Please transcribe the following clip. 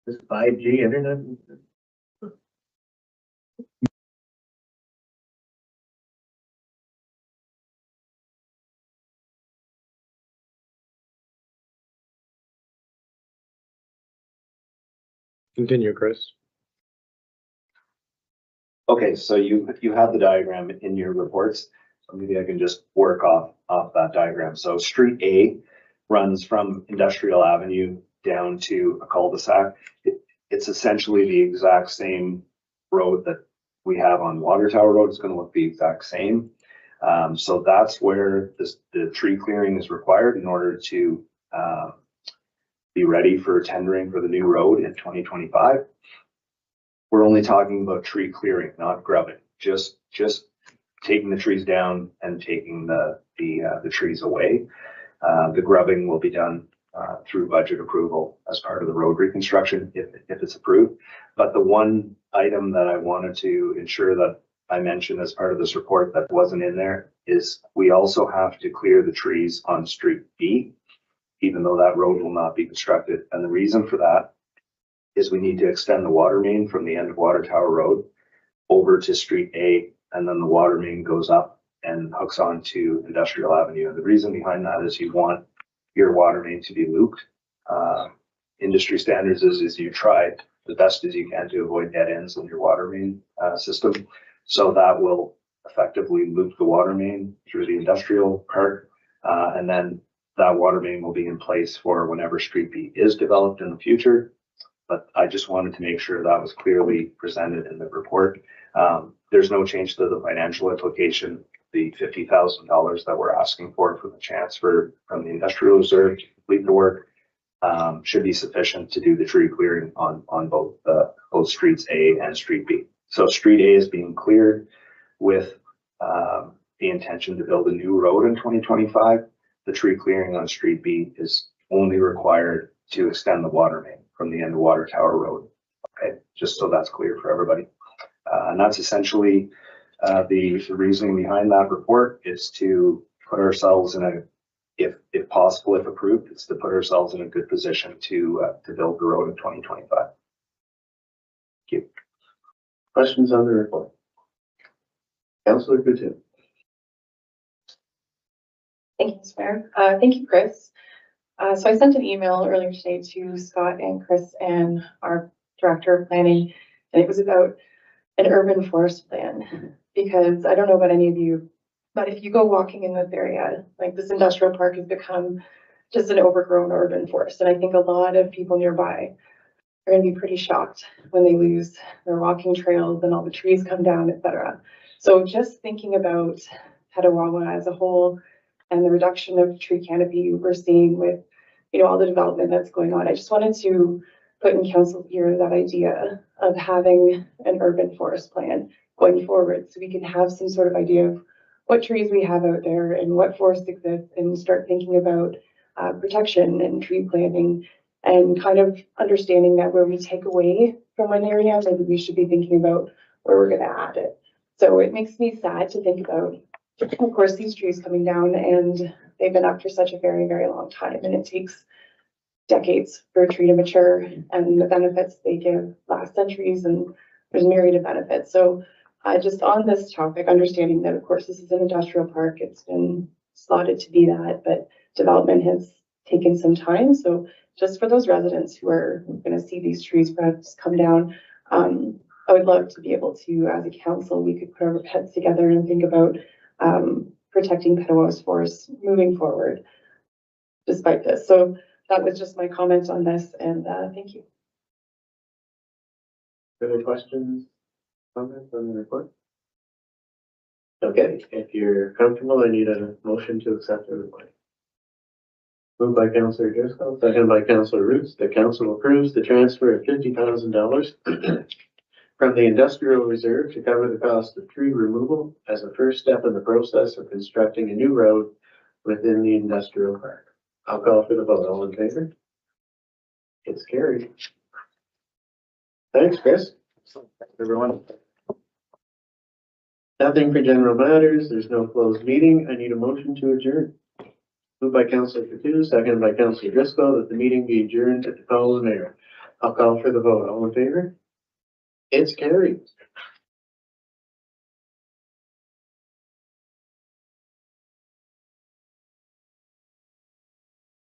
This 5G internet. Continue, Chris. Okay, so you have the diagram in your reports. So maybe I can just work off that diagram. So Street A runs from Industrial Avenue down to a cul-de-sac. It's essentially the exact same road that we have on Water Tower Road. It's going to look the exact same. So that's where the tree clearing is required in order to be ready for tendering for the new road in 2025. We're only talking about tree clearing, not grubbing, just taking the trees down and taking the trees away. The grubbing will be done through budget approval as part of the road reconstruction if it's approved. But the one item that I wanted to ensure that I mentioned as part of this report that wasn't in there is we also have to clear the trees on Street B, even though that road will not be constructed. And the reason for that is we need to extend the water main from the end of Water Tower Road over to Street A, and then the water main goes up and hooks onto Industrial Avenue. And the reason behind that is you want your water main to be looped. Industry standards is you try the best as you can to avoid dead ends in your water main system. So that will effectively loop the water main through the industrial park, and then that water main will be in place for whenever Street B is developed in the future. But I just wanted to make sure that was clearly presented in the report. There's no change to the financial implication. The $50,000 that we're asking for the transfer from the industrial reserve to complete the work should be sufficient to do the tree clearing on both streets A and Street B. So Street A is being cleared with the intention to build a new road in 2025. The tree clearing on Street B is only required to extend the water main from the end of Water Tower Road. Okay, just so that's clear for everybody. And that's essentially the reasoning behind that report is to put ourselves in a, if possible, if approved, it's to put ourselves in a good position to build the road in 2025. Thank you. Questions on the report? Councillor Coutu. Thank you, Mr. Mayor. Thank you, Chris. So I sent an email earlier today to Scott and Chris and our Director of Planning, and it was about an urban forest plan. Because I don't know about any of you, but if you go walking in this area, like this industrial park has become just an overgrown urban forest. And I think a lot of people nearby are going to be pretty shocked when they lose their walking trails and all the trees come down, etc. So just thinking about Petawawa as a whole and the reduction of tree canopy we're seeing with, you know, all the development that's going on, I just wanted to put in council ear that idea of having an urban forest plan going forward, so we can have some sort of idea of what trees we have out there and what forests exist, and start thinking about protection and tree planting, and kind of understanding that where we take away from one area, maybe we should be thinking about where we're going to add it. So it makes me sad to think about, of course, these trees coming down, and they've been up for such a very, very long time, and it takes decades for a tree to mature, and the benefits they give last centuries, and there's a myriad of benefits. So just on this topic, understanding that, of course, this is an industrial park, it's been slotted to be that, but development has taken some time. So just for those residents who are going to see these trees perhaps come down, I would love to be able to, as a council, we could put our heads together and think about protecting Petawawa's forests moving forward despite this. So that was just my comment on this, and thank you. Further questions, comments on the report? Okay, if you're comfortable, I need a motion to accept the report. Moved by Councillor Driscoll, seconded by Councillor Roots. The council approves the transfer of $50,000 from the industrial reserve to cover the cost of tree removal as a first step in the process of constructing a new road within the industrial park. I'll call for the vote. All in favor? It's carried. Thanks, Chris. Thanks, everyone. Nothing for general matters. There's no closed meeting. I need a motion to adjourn. Moved by Councillor Coutu, seconded by Councillor Driscoll, that the meeting be adjourned at the call of the mayor. I'll call for the vote. All in favor? It's carried.